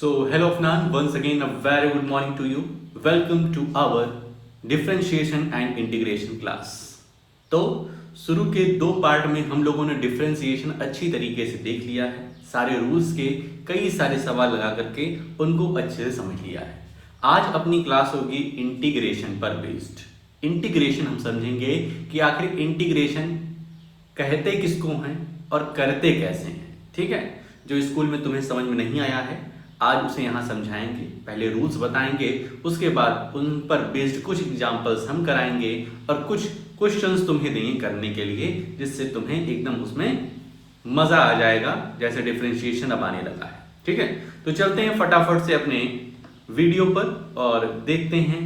So, hello Afnan, once again a very good morning to you. Welcome to our differentiation and integration class. तो शुरू के दो part में हम लोगों ने डिफरेंशिएशन अच्छी तरीके से देख लिया है, सारे रूल्स के कई सारे सवाल लगा करके उनको अच्छे से समझ लिया है। आज अपनी क्लास होगी इंटीग्रेशन पर बेस्ड। इंटीग्रेशन हम समझेंगे कि आखिर इंटीग्रेशन कहते किसको हैं और करते कैसे हैं। ठीक है, जो स्कूल में तुम्हें समझ में नहीं आया है आज उसे यहाँ समझाएंगे, पहले रूल्स बताएंगे, उसके बाद उन पर बेस्ड कुछ एग्जांपल्स हम कराएंगे और कुछ क्वेश्चंस तुम्हें देंगे करने के लिए, जिससे तुम्हें एकदम उसमें मजा आ जाएगा, जैसे डिफरेंशिएशन अब आने लगा है। ठीक है, तो चलते हैं फटाफट से अपने वीडियो पर और देखते हैं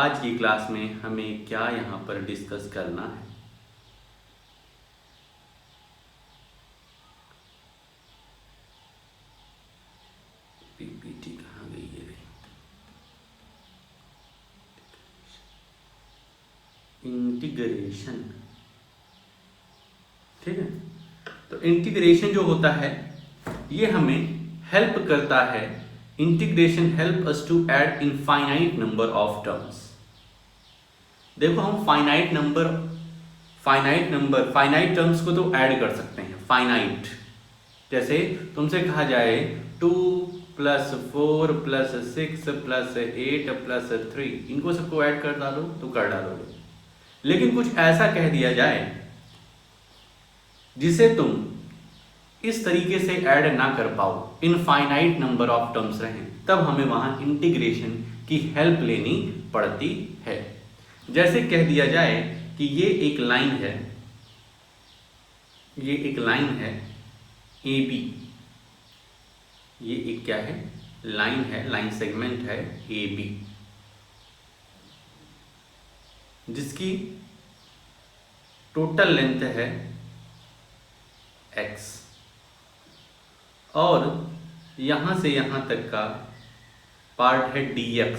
आज की क्लास में हमें क्या यहाँ पर डिस्कस करना है। पीपीटी कहाँ गई है रे? इंटीग्रेशन। ठीक है, तो इंटीग्रेशन जो होता है ये हमें हेल्प करता है। Integration help us to add infinite number of terms. देखो हम फाइनाइट टर्म्स को तो ऐड कर सकते हैं। फाइनाइट, जैसे तुमसे कहा जाए 2 + 4 + 6 + 8 + 3, इनको सबको ऐड कर डालो तो कर डालोगे। लेकिन कुछ ऐसा कह दिया जाए जिसे तुम इस तरीके से ऐड ना कर पाओ, इनफाइनाइट नंबर ऑफ टर्म्स रहें, तब हमें वहां इंटीग्रेशन की हेल्प लेनी पड़ती है। जैसे कह दिया जाए कि ये एक लाइन है AB, ये एक क्या है? लाइन सेगमेंट है AB, जिसकी टोटल लेंथ है x और यहां से यहां तक का पार्ट है dx,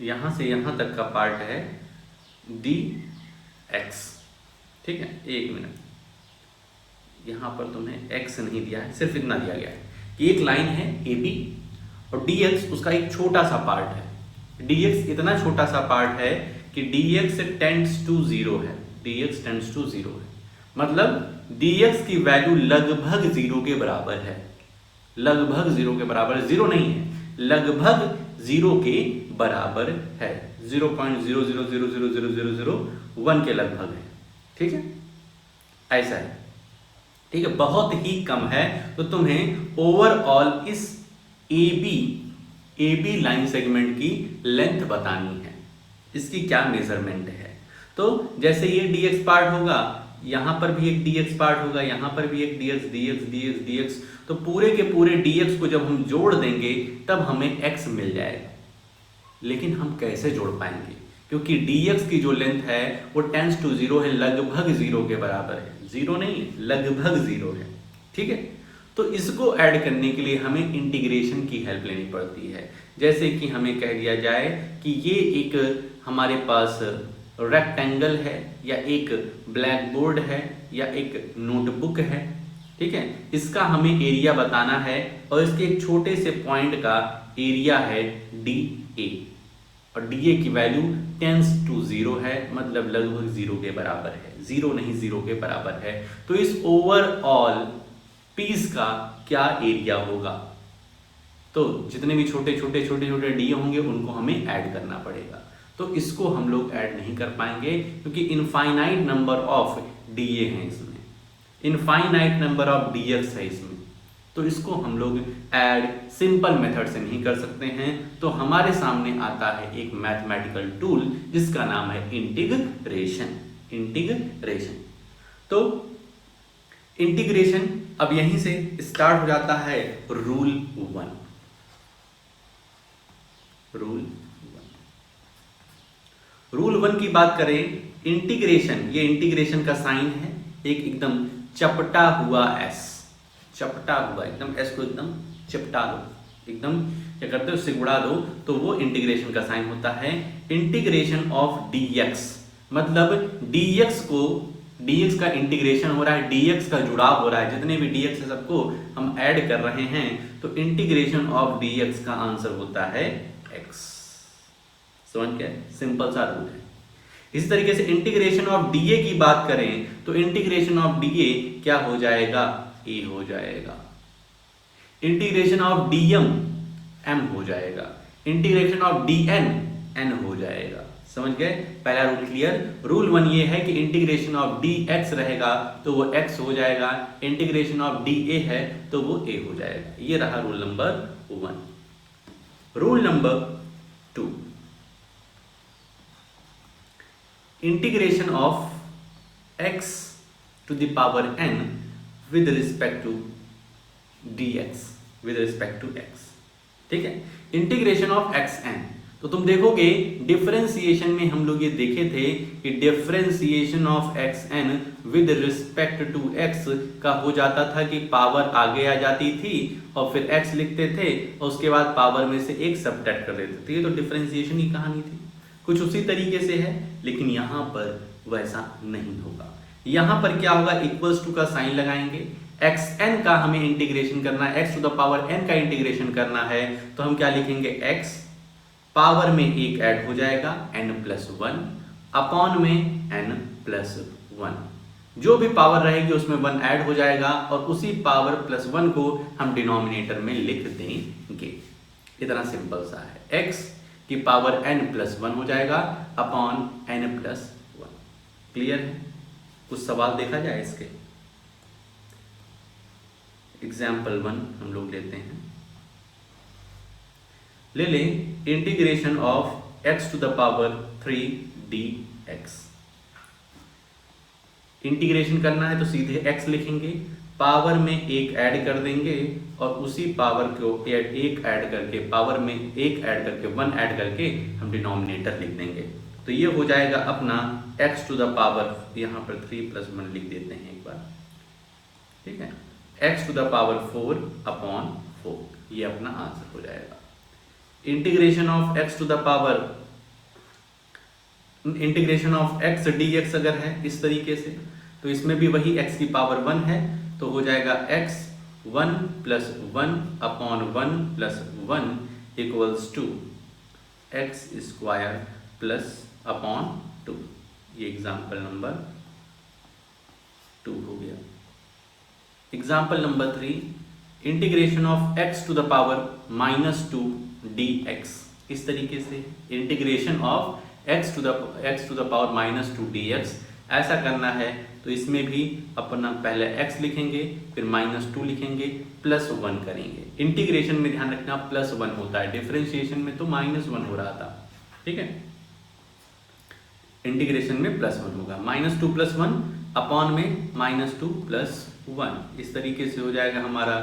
यहां से यहां तक का पार्ट है dx। ठीक है, एक मिनट, यहां पर तुम्हें x नहीं दिया है, सिर्फ इतना दिया गया है कि एक लाइन है AB और dx उसका एक छोटा सा पार्ट है। dx इतना छोटा सा पार्ट है कि dx टेंड्स टू 0 है, dx टेंड्स टू 0 है, मतलब dx की वैल्यू लगभग 0 के बराबर है। लगभग 0 के बराबर, 0 नहीं है, लगभग 0 के बराबर है। 0.00000001 के लगभग है। ठीक है, ऐसा है। ठीक है, बहुत ही कम है। तो तुम्हें ओवरऑल इस AB लाइन सेगमेंट की लेंथ बतानी है, इसकी क्या मेजरमेंट है। तो जैसे ये dx पार्ट होगा, यहां पर भी एक dx पार्ट होगा, यहां पर भी एक dx, तो पूरे के पूरे dx को जब हम जोड़ देंगे तब हमें x मिल जाएगा। लेकिन हम कैसे जोड़ पाएंगे, क्योंकि dx की जो लेंथ है वो टेंड्स टू 0 है, लगभग 0 के बराबर है। 0 नहीं है, लगभग 0 है। ठीक है, तो इसको ऐड करने के लिए हमें इंटीग्रेशन की हेल्प लेनी पड़ती है। जैसे कि हमें कह दिया जाए कि ये एक हमारे पास रेक्टेंगल है, या एक ब्लैक बोर्ड है, या एक नोटबुक है। ठीक है, इसका हमें एरिया बताना है और इसके एक छोटे से पॉइंट का एरिया है DA और DA की वैल्यू टेंड्स टू 0 है, मतलब लगभग 0 के बराबर है। 0 नहीं, 0 के बराबर है। तो इस ओवरऑल पीस का क्या एरिया होगा? तो जितने भी छोटे छोटे DA होंगे उनको हमें ऐड करना पड़ेगा। तो इसको हम लोग ऐड नहीं कर पाएंगे क्योंकि इनफाइनाइट नंबर ऑफ DA हैं इसमें, इनफाइनाइट नंबर ऑफ DX है इसमें। तो इसको हम लोग ऐड सिंपल मेथड से नहीं कर सकते हैं। तो हमारे सामने आता है एक मैथमेटिकल टूल जिसका नाम है इंटीग्रेशन। तो इंटीग्रेशन अब यहीं से स्टार्ट हो जाता है। रूल 1 की बात करें, इंटीग्रेशन, ये इंटीग्रेशन का साइन है, एक एकदम चपटा हुआ S, एकदम S को एकदम चपटा दो, एकदम क्या करते हो, उससे गुणा दो, तो वो इंटीग्रेशन का साइन होता है। इंटीग्रेशन ऑफ dx, मतलब dx को dx का इंटीग्रेशन हो रहा है, dx का जुड़ाव हो रहा है, जितने भी dx है सबको हम ऐड कर रहे हैं, तो इंटीग्रेशन ऑफ dx का आंसर होता है x। समझ गए? सिंपल सा रूल है। इसी तरीके से इंटीग्रेशन ऑफ dA की बात करें तो इंटीग्रेशन ऑफ dA क्या हो जाएगा? a हो जाएगा। इंटीग्रेशन ऑफ dm m हो जाएगा। इंटीग्रेशन ऑफ dn n हो जाएगा। समझ गए? पहला रूल क्लियर। रूल 1 ये है कि इंटीग्रेशन ऑफ dx रहेगा तो वो x हो जाएगा, इंटीग्रेशन ऑफ dA है तो वो a हो जाएगा। ये रहा rule number 1। Rule number 2, integration of x to the power n with respect to dx with respect to x। ठीक है, इंटीग्रेशन ऑफ xn। तो तुम देखोगे डिफरेंशिएशन में हम लोग ये देखे थे कि differentiation of xn with respect to x का हो जाता था कि पावर आगे आ जाती थी और फिर x लिखते थे और उसके बाद पावर में से एक सबट्रैक्ट कर देते थे। ये तो डिफरेंशिएशन की कहानी थी। कुछ उसी तरीके से है, लेकिन यहाँ पर वैसा नहीं होगा। यहाँ पर क्या होगा? इक्वल्स टू का साइन लगाएंगे, xn का हमें इंटीग्रेशन करना है, x to the power n का इंटीग्रेशन करना है, तो हम क्या लिखेंगे? x पावर में एक ऐड हो जाएगा n+1 अपॉन में n+1, जो भी पावर रहेगी उसमें 1 ऐड हो जाएगा और उसी पावर +1 को हम डिनोमिनेटर में लिख देंगे। इतना सिंपल सा है। x की पावर n+1 हो जाएगा अपॉन n+1। क्लियर है? कुछ सवाल देखा जाए इसके। एग्जाम्पल 1 हम लोग लेते हैं। ले लें integration of x to the power 3 dx। Integration करना है तो सीधे x लिखेंगे, पावर में एक ऐड कर देंगे और उसी पावर को एक ऐड करके, पावर में एक ऐड करके 1 ऐड करके हम डिनोमिनेटर लिख देंगे। तो ये हो जाएगा अपना x टू द पावर, यहाँ पर 3+1 लिख देते हैं एक बार। ठीक है, x to the power 4 upon 4, ये अपना आंसर हो जाएगा। Integration of x to the power, integration of x dx अगर है इस तरीके से, तो इसमें भी वही x की पावर 1 है, तो हो जाएगा x 1+1 upon 1+1 equals to x² plus upon 2। ये एग्जाम्पल नंबर 2 हो गया। Example number 3, integration of x to the power -2 dx। इस तरीके से integration of x to the power -2 dx ऐसा करना है, तो इसमें भी अपना पहले x लिखेंगे, फिर -2 लिखेंगे, +1 करेंगे। इंटीग्रेशन में ध्यान रखना +1 होता है, डिफरेंशिएशन में तो -1 हो रहा था। ठीक है, इंटीग्रेशन में +1 होगा, -2 + 1 अपॉन में -2 + 1। इस तरीके से हो जाएगा हमारा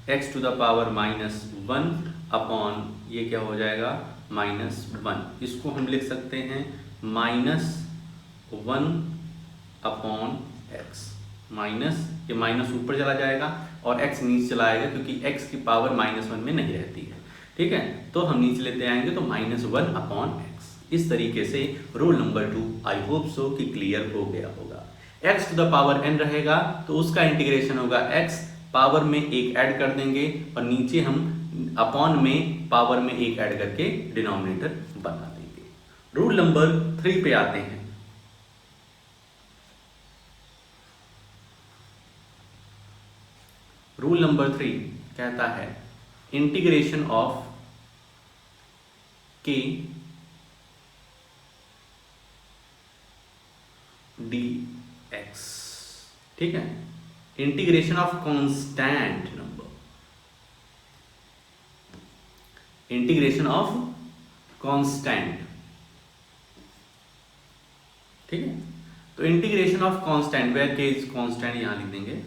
x to the power -1 upon ये क्या हो जाएगा? -1। इसको हम लिख सकते हैं -1 अपॉन x। माइनस, ये माइनस ऊपर चला जाएगा और x नीचे चला आएगा, क्योंकि x की पावर -1 में नहीं रहती है। ठीक है, तो हम नीचे लेते आएंगे तो -1 अपॉन x। इस तरीके से rule number 2 I hope so कि क्लियर हो गया होगा। x to the power n रहेगा तो उसका इंटीग्रेशन होगा x, पावर में एक ऐड कर देंगे और नीचे हम अपॉन में पावर में एक ऐड करके डिनोमिनेटर बना देंगे। रूल नंबर 3 पे आते हैं। रूल नंबर 3 कहता है इंटीग्रेशन ऑफ k dx। ठीक है, integration of constant number, integration of constant. ठीक है, तो इंटीग्रेशन ऑफ कांस्टेंट, वेयर के इज कांस्टेंट, यहां लिख देंगे,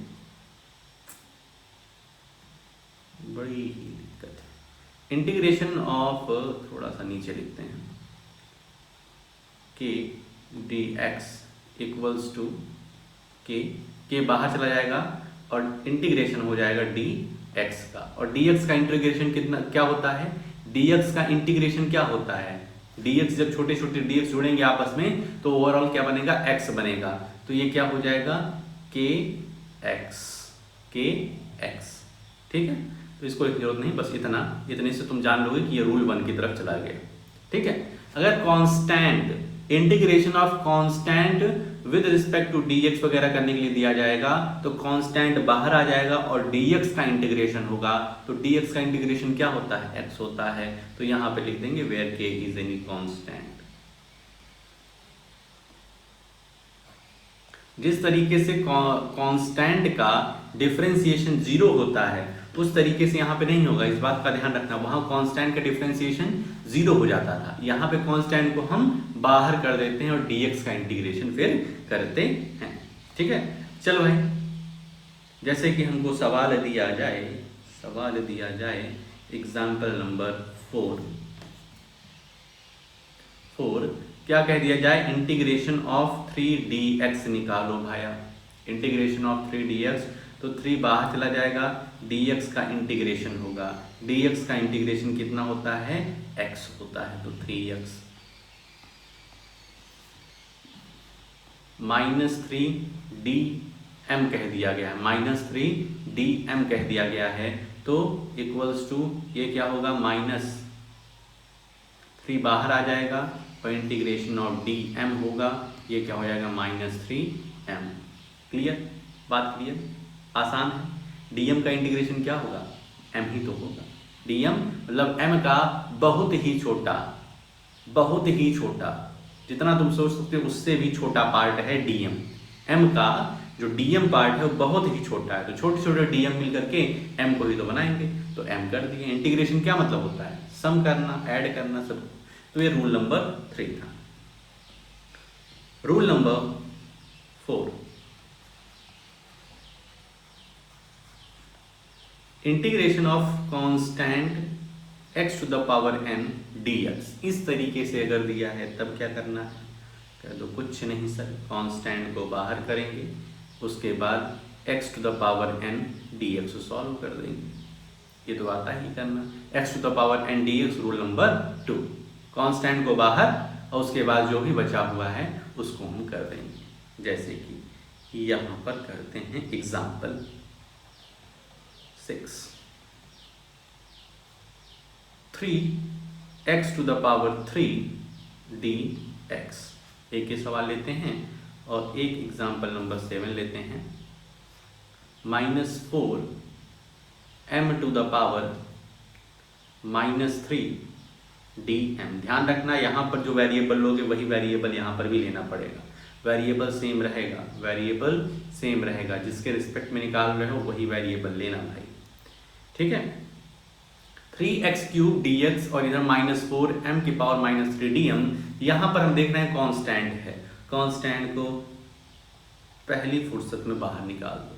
बड़ी ही दिक्कत है। इंटीग्रेशन ऑफ, थोड़ा सा नीचे लिखते हैं, k dx इक्वल्स टू के बाहर चला जाएगा और इंटीग्रेशन हो जाएगा dx का। और dx का इंटीग्रेशन कितना क्या होता है? dx का इंटीग्रेशन क्या होता है? dx जब छोटे छोटे dx जोड़ेंगे आपस में तो ओवरऑल क्या बनेगा? x बनेगा। तो ये क्या हो जाएगा के एक्स। ठीक है, तो इसको लिखने की जरूरत नहीं, बस इतने से तुम जान लोगे कि ये रूल 1 की तरफ चला गया। ठीक है, अगर constant integration of constant with respect to dx वगैरह करने के लिए दिया जाएगा तो कांस्टेंट बाहर आ जाएगा और dx का इंटीग्रेशन होगा, तो dx का इंटीग्रेशन क्या होता है, x होता है। तो यहां पे लिख देंगे where k is any constant. जिस तरीके से कांस्टेंट का डिफरेंशिएशन 0 होता है उस तरीके से यहाँ पे नहीं होगा, इस बात का ध्यान रखना। वहां कांस्टेंट का डिफरेंशिएशन 0 हो जाता था, यहाँ पे कांस्टेंट को हम बाहर कर देते हैं और dx का इंटीग्रेशन फिर करते हैं। ठीक है, चलो भाई, जैसे कि हमको सवाल दिया जाए एग्जाम्पल नंबर 4 क्या कह दिया जाए, इंटीग्रेशन ऑफ 3dx निकालो भाया। इंटीग्रेशन ऑफ 3dx, तो 3 बाहर चला जाएगा, dx का इंटीग्रेशन होगा। dx का इंटीग्रेशन कितना होता है, x होता है, तो 3x -3dm कह दिया गया है, -3dm कह दिया गया है, तो इक्वल्स टू ये क्या होगा, -3 बाहर आ जाएगा और इंटीग्रेशन ऑफ dm होगा, ये क्या हो जाएगा, -3m। क्लियर, बात क्लियर, आसान है। dm का इंटीग्रेशन क्या होगा, m ही तो होगा। dm मतलब m का बहुत ही छोटा, जितना तुम सोच सकते हो उससे भी छोटा पार्ट है dm। m का जो dm पार्ट है वो बहुत ही छोटा है, तो छोटे छोटे dm मिल करके m को ही तो बनाएंगे, तो m कर दिए। इंटीग्रेशन क्या मतलब होता है, सम करना, ऐड करना सब। तो ये रूल नंबर 3 था। Rule number 4, integration of constant x to the power n dx। इस तरीके से अगर दिया है तब क्या करना है, कह दो कुछ नहीं सर, कांस्टेंट को बाहर करेंगे, उसके बाद x to the power n dx को सॉल्व कर देंगे। ये तो आता ही करना, x to the power n dx rule number 2। Constant को बाहर और उसके बाद जो भी बचा हुआ है उसको हम कर देंगे, जैसे कि यहाँ पर करते हैं example 6। 3x to the power 3 dx। एक ही सवाल लेते हैं और एक एग्जाम्पल नंबर 7 लेते हैं। -4m to the power -3 dm। ध्यान रखना यहाँ पर जो वेरिएबल लोगे वही वेरिएबल यहाँ पर भी लेना पड़ेगा। वेरिएबल सेम रहेगा, जिसके रिस्पेक्ट में निकाल रहे हो वही वेरिएबल लेना भाई। ठीक है, 3x³ dx और इधर -4m की पावर -3 dm। यहाँ पर हम देख रहे हैं कांस्टेंट है, कांस्टेंट को पहली फुर्सत में बाहर निकाल दो।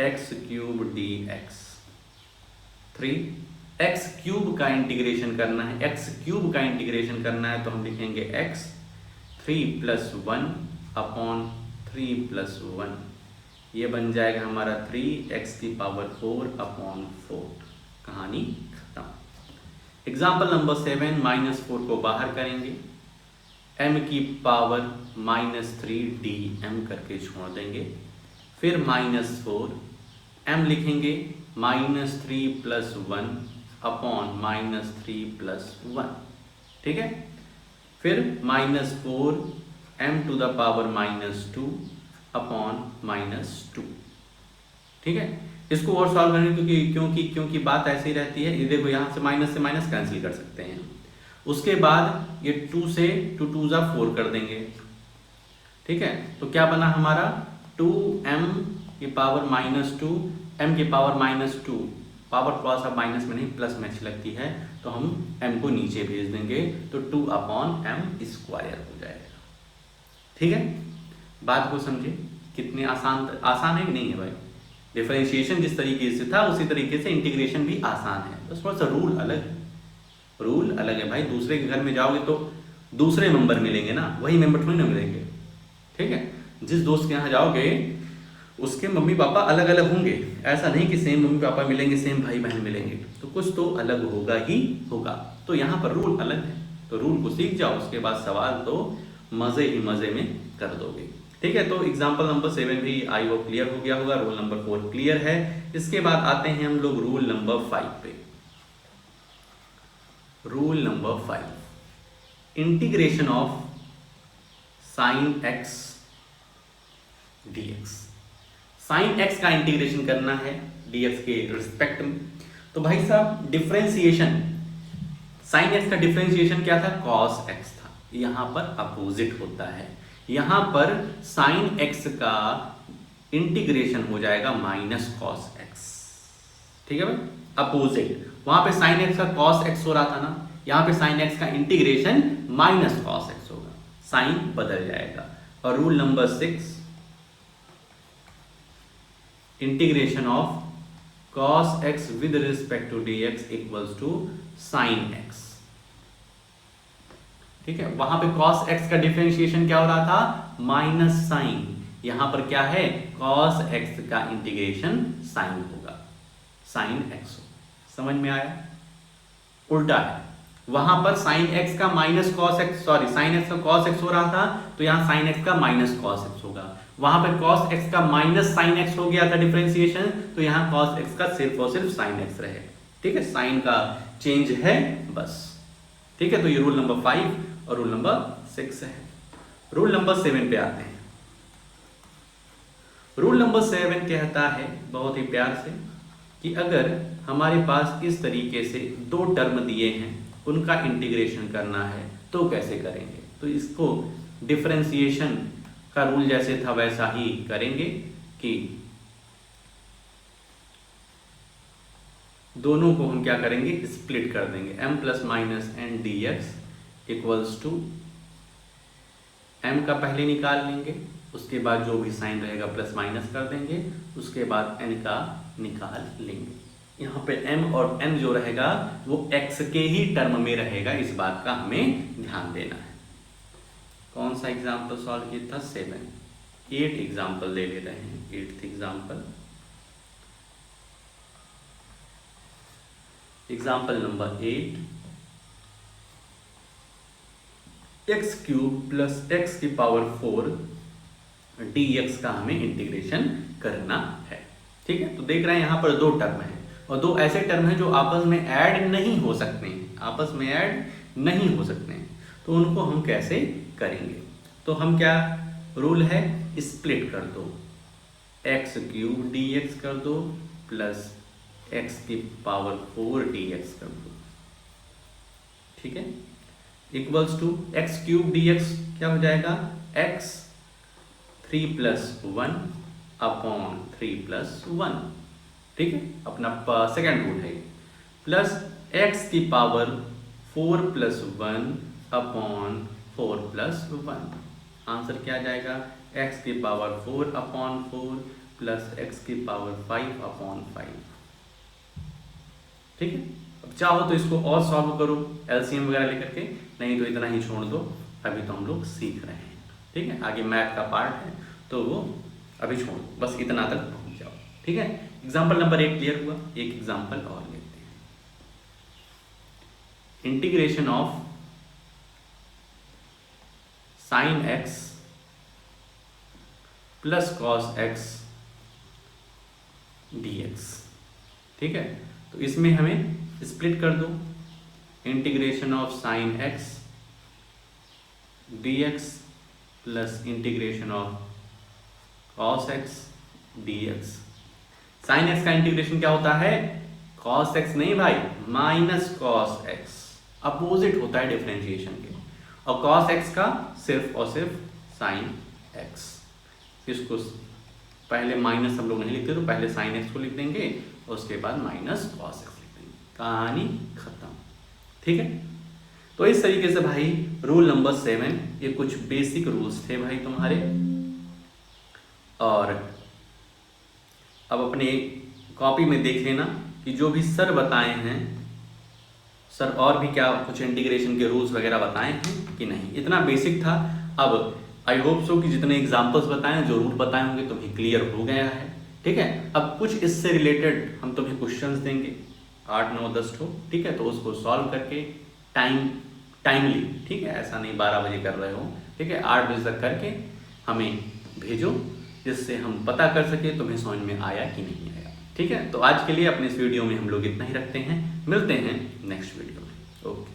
x³ dx, 3x³ का इंटीग्रेशन करना है, x³ का इंटीग्रेशन करना है तो हम लिखेंगे x 3 + 1 अपॉन 3 + 1, ये बन जाएगा हमारा 3x⁴ अपॉन 4। कहानी खत्म। एग्जाम्पल नंबर 7, -4 को बाहर करेंगे, m की पावर -3 dm करके छोड़ देंगे, फिर -4m लिखेंगे, -3 + 1 अपॉन -3 + 1। ठीक है, फिर -4m to the power -2 upon -2। ठीक है, इसको और सॉल्व करने क्योंकि बात ऐसी रहती है, ये देखो यहाँ से माइनस कैंसिल कर सकते हैं। उसके बाद ये 2 से 2 2 4 कर देंगे। ठीक है, तो क्या बना हमारा 2m की पावर -2, m की पावर -2, पावर थोड़ा सा माइनस में नहीं प्लस में अच्छी लगती है तो हम m को नीचे भेज देंगे, तो 2/m² हो जाएगा। ठीक है, बात को समझे, कितने आसान है कि नहीं है भाई। डिफरेंशिएशन जिस तरीके से था उसी तरीके से इंटीग्रेशन भी आसान है, बस थोड़ा सा रूल अलग है भाई। दूसरे के घर में जाओगे तो दूसरे मेंबर मिलेंगे ना, वही मेंबर थोड़ी ना मिलेंगे। ठीक है, जिस दोस्त के यहाँ जाओगे उसके मम्मी पापा अलग अलग होंगे, ऐसा नहीं कि सेम मम्मी पापा मिलेंगे, सेम भाई बहन मिलेंगे, तो कुछ तो अलग होगा ही होगा। तो यहाँ पर रूल अलग है, तो रूल को सीख जाओ, उसके बाद सवाल तो मजे ही मजे में कर दोगे। ठीक है, तो एग्जाम्पल नंबर 7 भी आई होप क्लियर हो गया होगा। रूल नंबर 4 क्लियर है। इसके बाद आते हैं हम लोग रूल नंबर 5 पे। Rule number 5, integration of sine x dx। Sine x का इंटीग्रेशन करना है dx के रिस्पेक्ट में। तो भाई साहब डिफरेंशिएशन, साइन एक्स का डिफरेंशिएशन क्या था, कॉस एक्स था। यहां पर अपोजिट होता है, यहां पर साइन एक्स का इंटीग्रेशन हो जाएगा माइनस कॉस एक्स। ठीक है भाई, अपोजिट। वहां पे साइन एक्स का कॉस एक्स हो रहा था ना, यहां पे साइन एक्स का इंटीग्रेशन माइनस कॉस एक्स होगा, साइन बदल जाएगा। और rule number 6, integration of cos x with respect to dx equals to sin x। ठीक है, वहां पे cos x का डिफरेंशिएशन क्या हो रहा था, माइनस साइन। यहां पर क्या है, cos x का इंटीग्रेशन साइन होगा, साइन x होगा। समझ में आया? उल्टा है, वहां पर साइन x का minus cos x, sorry sine x का cos x हो रहा था, तो यहां साइन x का माइनस कॉस x होगा। वहां पर cos x का माइनस साइन x हो गया था डिफरेंशिएशन, तो यहां cos x का सिर्फ और सिर्फ साइन x रहेगा। ठीक है, साइन का चेंज है बस। ठीक है, तो ये रूल नंबर 5 और रूल नंबर 6 है। रूल नंबर 7 पे आते हैं। रूल नंबर 7 कहता है बहुत ही प्यार से कि अगर हमारे पास इस तरीके से दो टर्म दिए हैं, उनका इंटीग्रेशन करना है तो कैसे करेंगे। तो इसको डिफरेंशिएशन का रूल जैसे था वैसा ही करेंगे कि दोनों को हम क्या करेंगे, स्प्लिट कर देंगे। m plus minus n d x equals to, m का पहले निकाल लेंगे, उसके बाद जो भी साइन रहेगा प्लस माइनस कर देंगे, उसके बाद n का निकाल लेंगे। यहाँ पे m और n जो रहेगा वो x के ही टर्म में रहेगा, इस बात का हमें ध्यान देना है। कौन सा एग्जाम्पल सॉल्व किया था, 7। 8 एग्जाम्पल ले ले रहे हैं। 8th example, example number 8, x cube plus x की पावर 4 dx का हमें इंटीग्रेशन करना है। ठीक है, तो देख रहे हैं यहाँ पर दो टर्म है और दो ऐसे टर्म हैं जो आपस में ऐड नहीं हो सकते हैं, आपस में ऐड नहीं हो सकते हैं, तो उनको हम कैसे करेंगे। तो हम क्या रूल है, स्प्लिट कर दो, एक्स क्यूब dx कर दो प्लस एक्स की पावर 4 dx कर दो। ठीक है, equals to x cube dx क्या हो जाएगा, x 3 प्लस 1 अपॉन 3 प्लस 1। ठीक है, अपना सेकेंड रूल है, प्लस x की power 4 plus 1 upon 4 plus 1। Answer क्या आ जाएगा, x की पावर 4 अपॉन 4 प्लस x की पावर 5 अपॉन 5। ठीक है, अब चाहो तो इसको और सॉल्व करो एलसीएम वगैरह लेकर के, नहीं तो इतना ही छोड़ दो, अभी तो हम लोग सीख रहे हैं। ठीक है, आगे मैथ का पार्ट है तो वो अभी छोड़ दो, बस इतना तक पहुंच जाओ। ठीक है, एग्जाम्पल नंबर 1 क्लियर हुआ। एक एग्जाम्पल और लेते हैं, integration of sine x plus cos x dx। ठीक है, तो इसमें हमें स्प्लिट कर दो, integration of sine x dx plus integration of cos x dx। Sine x का इंटीग्रेशन क्या होता है, कॉस एक्स नहीं भाई, माइनस कॉस एक्स, अपोजिट होता है डिफरेंशिएशन के। और कॉस एक्स का सिर्फ और सिर्फ साइन एक्स। इसको पहले माइनस हम लोग नहीं लिखते, तो पहले साइन एक्स को लिख देंगे और उसके बाद माइनस कॉस एक्स लिख देंगे, कहानी खत्म। ठीक है, तो इस तरीके से भाई रूल नंबर 7, ये कुछ बेसिक रूल्स थे भाई तुम्हारे। और अब अपने कॉपी में देख लेना कि जो भी सर बताए हैं, सर और भी क्या कुछ इंटीग्रेशन के रूल्स वगैरह बताए हैं कि नहीं। इतना बेसिक था। अब आई होप सो कि जितने एग्जाम्पल्स बताए, जो रूल बताए होंगे तो भी क्लियर हो गया है। ठीक है, अब कुछ इससे रिलेटेड हम तुम्हें क्वेश्चंस देंगे 8, 9, 10 ठो। ठीक है, तो उसको सॉल्व करके टाइमली, ठीक है, ऐसा नहीं 12 बजे कर रहे हो, ठीक है, 8 बजे तक करके हमें भेजो, जिससे हम पता कर सके तुम्हें समझ में आया कि नहीं आया। ठीक है, तो आज के लिए अपने इस वीडियो में हम लोग इतना ही रखते हैं, मिलते हैं नेक्स्ट वीडियो में। ओके।